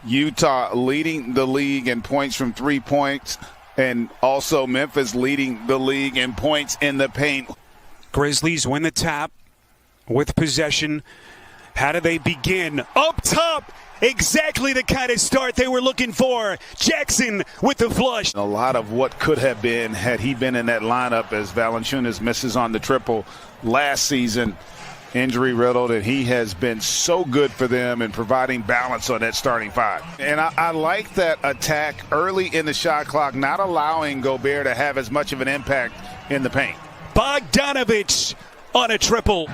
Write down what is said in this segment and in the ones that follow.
Utah leading the league in points from 3 points, and also Memphis leading the league in points in the paint. Grizzlies win the tap with possession. How do they begin? Up top! Exactly the kind of start they were looking for. Jackson with the flush. A lot of what could have been had he been in that lineup, as Valanciunas misses on the triple last season, injury riddled, and he has been so good for them in providing balance on that starting five. And I like that attack early in the shot clock, not allowing Gobert to have as much of an impact in the paint. Bogdanovich on a triple.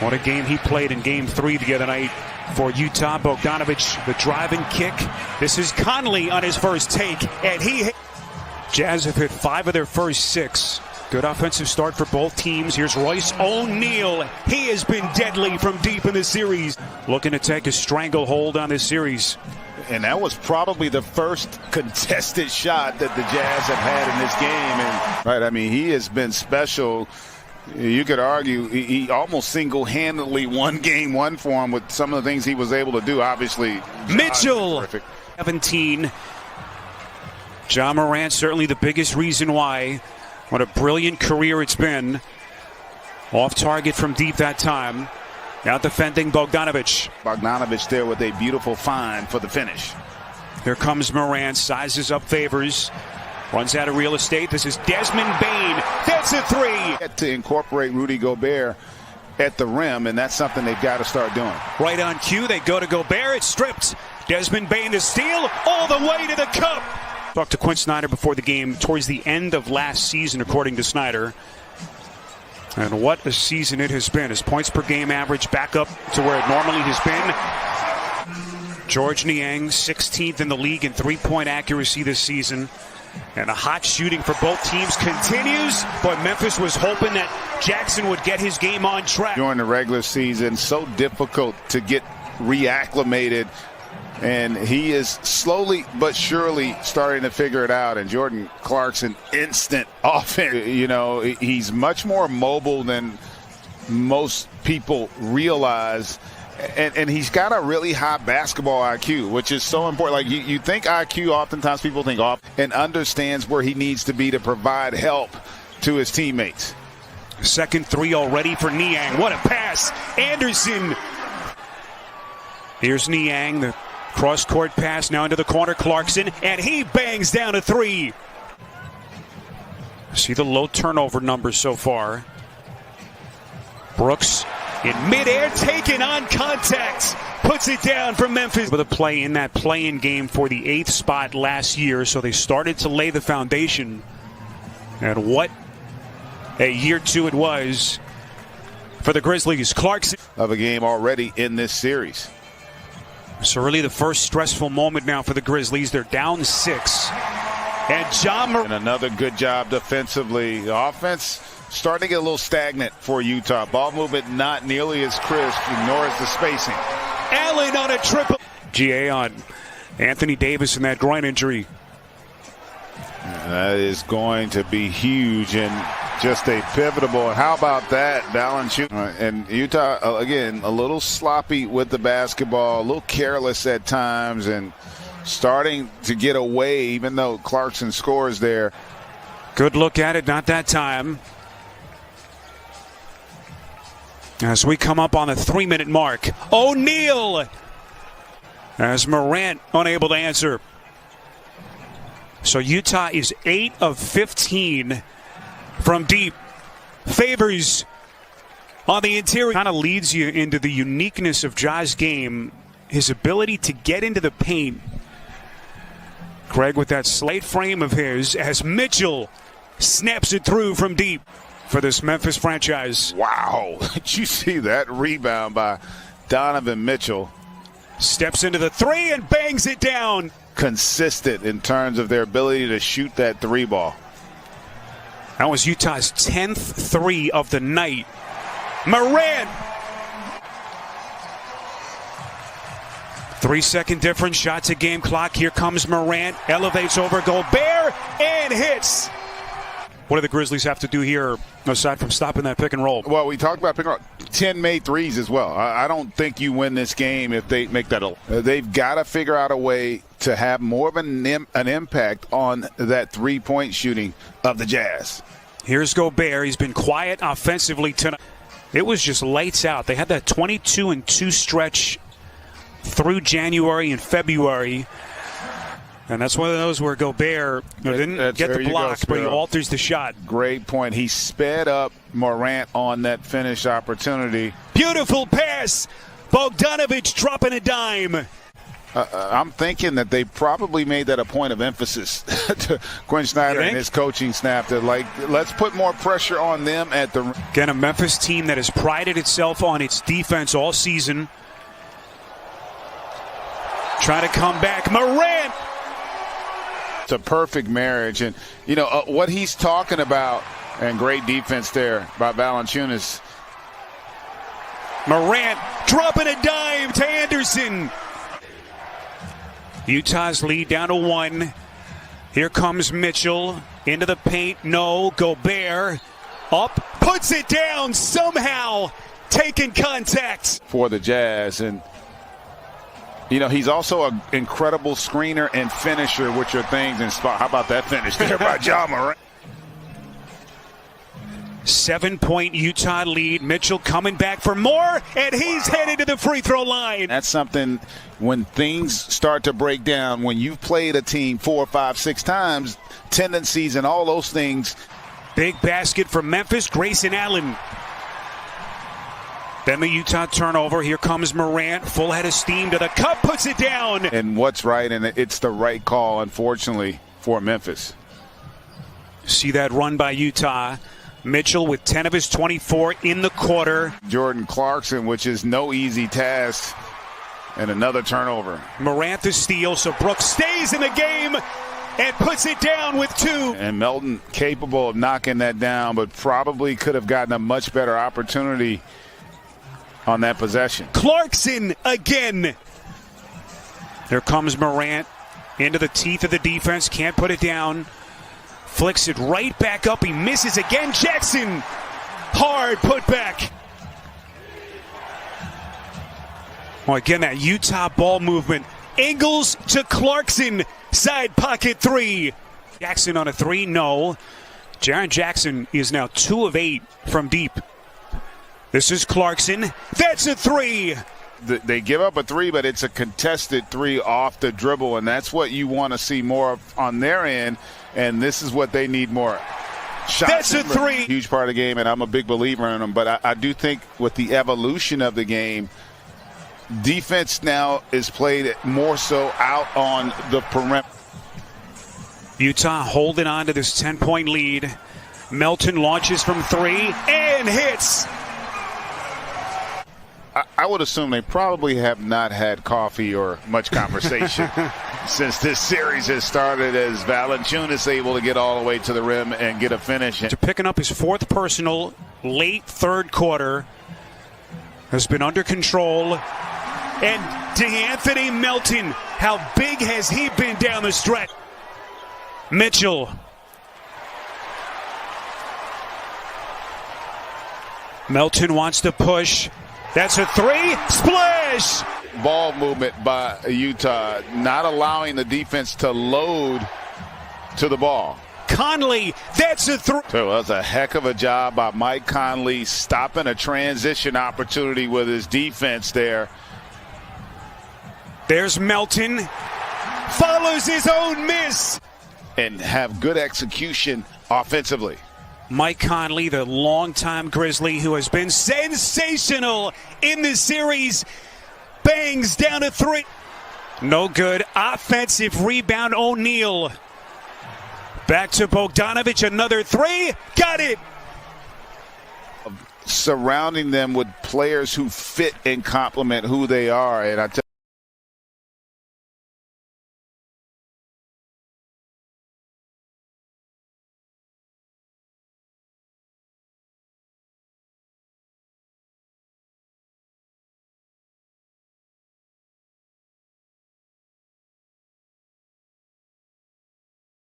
What a game he played in Game 3 the other night for Utah. Bogdanovich, the driving kick. This is Conley on his first take, and Jazz have hit 5 of their first 6. Good offensive start for both teams. Here's Royce O'Neal. He has been deadly from deep in the series. Looking to take a stranglehold on this series. And that was probably the first contested shot that the Jazz have had in this game. And right, I mean, he has been special. You could argue he almost single-handedly won game 1 for him with some of the things he was able to do. Obviously, Mitchell, 17. Ja Morant, certainly the biggest reason why. What a brilliant career it's been. Off target from deep that time. Out defending Bogdanovich. Bogdanovich there with a beautiful find for the finish. Here comes Morant, sizes up Favors. Runs out of real estate. This is Desmond Bane. That's a 3. To incorporate Rudy Gobert at the rim, and that's something they've got to start doing. Right on cue, they go to Gobert. It's stripped. Desmond Bane to steal all the way to the cup. Talked to Quinn Snyder before the game towards the end of last season, according to Snyder. And what a season it has been. His points per game average back up to where it normally has been. George Niang, 16th in the league in three-point accuracy this season. And the hot shooting for both teams continues, but Memphis was hoping that Jackson would get his game on track. During the regular season, so difficult to get reacclimated, and he is slowly but surely starting to figure it out. And Jordan Clarkson, instant offense. You know, he's much more mobile than most people realize. And he's got a really high basketball IQ, which is so important. Like you think IQ, oftentimes people think off, and understands where he needs to be to provide help to his teammates. Second 3 already for Niang. What a pass. Anderson. Here's Niang, the cross-court pass now into the corner. Clarkson, and he bangs down a 3. See the low turnover numbers so far. Brooks in midair, taken on contact, puts it down for Memphis. With a play in that play-in game for the 8th spot last year, so they started to lay the foundation. And what a year 2 it was for the Grizzlies. Clarkson of a game already in this series. So really the first stressful moment now for the Grizzlies. They're down 6. And And another good job defensively. The offense starting to get a little stagnant for Utah. Ball movement not nearly as crisp, nor is the spacing. Allen on a triple. GA on Anthony Davis in that groin injury. That is going to be huge and just a pivotal. How about that, Valanciunas? And Utah, again, a little sloppy with the basketball, a little careless at times, and starting to get away, even though Clarkson scores there. Good look at it, not that time. As we come up on the 3-minute mark, O'Neal as Morant unable to answer. So Utah is 8 of 15 from deep. Favors on the interior. Kind of leads you into the uniqueness of Ja's game, his ability to get into the paint. Craig with that slight frame of his as Mitchell snaps it through from deep for this Memphis franchise. Wow. Did you see that rebound by Donovan Mitchell? Steps into the 3 and bangs it down. Consistent in terms of their ability to shoot that 3 ball. That was Utah's 10th 3 of the night. Morant. 3-second difference, shots at game clock. Here comes Morant, elevates over Gobert and hits. What do the Grizzlies have to do here aside from stopping that pick and roll? Well, we talked about pick and roll. 10 made threes as well. I don't think you win this game if they make that. They've got to figure out a way to have more of an impact on that three-point shooting of the Jazz. Here's Gobert. He's been quiet offensively tonight. It was just lights out. They had that 22-2 stretch through January and February. And that's one of those where Gobert didn't get the block, but he alters the shot. Great point. He sped up Morant on that finish opportunity. Beautiful pass. Bogdanović dropping a dime. I'm thinking that they probably made that a point of emphasis to Quinn Snyder and his coaching staff to, like, let's put more pressure on them at the. Again, a Memphis team that has prided itself on its defense all season. Trying to come back. Morant. It's a perfect marriage. And, you know, what he's talking about, and great defense there by Valanciunas. Morant dropping a dime to Anderson. Utah's lead down to 1. Here comes Mitchell into the paint. No. Gobert up, puts it down, somehow taking contact. For the Jazz. And, you know, he's also an incredible screener and finisher, which are things in spot. How about that finish there by Ja Morant? 7-point Utah lead. Mitchell coming back for more, and he's headed to the free throw line. That's something when things start to break down, when you've played a team 4, 5, 6 times, tendencies and all those things. Big basket from Memphis, Grayson Allen. Then the Utah turnover. Here comes Morant, full head of steam to the cup, puts it down. And what's right, and it's the right call, unfortunately, for Memphis. See that run by Utah. Mitchell with 10 of his 24 in the quarter. Jordan Clarkson, which is no easy task, and another turnover. Morant the steal, so Brooks stays in the game and puts it down with 2. And Melton capable of knocking that down, but probably could have gotten a much better opportunity on that possession. Clarkson again. Here comes Morant into the teeth of the defense, can't put it down. Flicks it right back up. He misses again. Jackson. Hard put back. Well, again, that Utah ball movement. Ingles to Clarkson. Side pocket 3. Jackson on a 3. No. Jaren Jackson is now 2 of 8 from deep. This is Clarkson. That's a 3. They give up a 3, but it's a contested 3 off the dribble, and that's what you want to see more of on their end. And this is what they need more. Shots. That's a 3. Huge part of the game, and I'm a big believer in them. But I do think with the evolution of the game, defense now is played more so out on the perimeter. Utah holding on to this 10-point lead. Melton launches from 3 and hits. I would assume they probably have not had coffee or much conversation since this series has started, as Valanciunas able to get all the way to the rim and get a finish. To picking up his 4th personal late 3rd quarter. Has been under control. And DeAnthony Melton, how big has he been down the stretch? Mitchell. Melton wants to push. That's a 3. Splash! Ball movement by Utah, not allowing the defense to load to the ball. Conley, that's a 3. So that's a heck of a job by Mike Conley, stopping a transition opportunity with his defense there. There's Melton. Follows his own miss. And have good execution offensively. Mike Conley, the longtime Grizzly who has been sensational in this series, bangs down a 3. No good. Offensive rebound, O'Neal. Back to Bogdanović, another 3. Got it. Surrounding them with players who fit and complement who they are. And I tell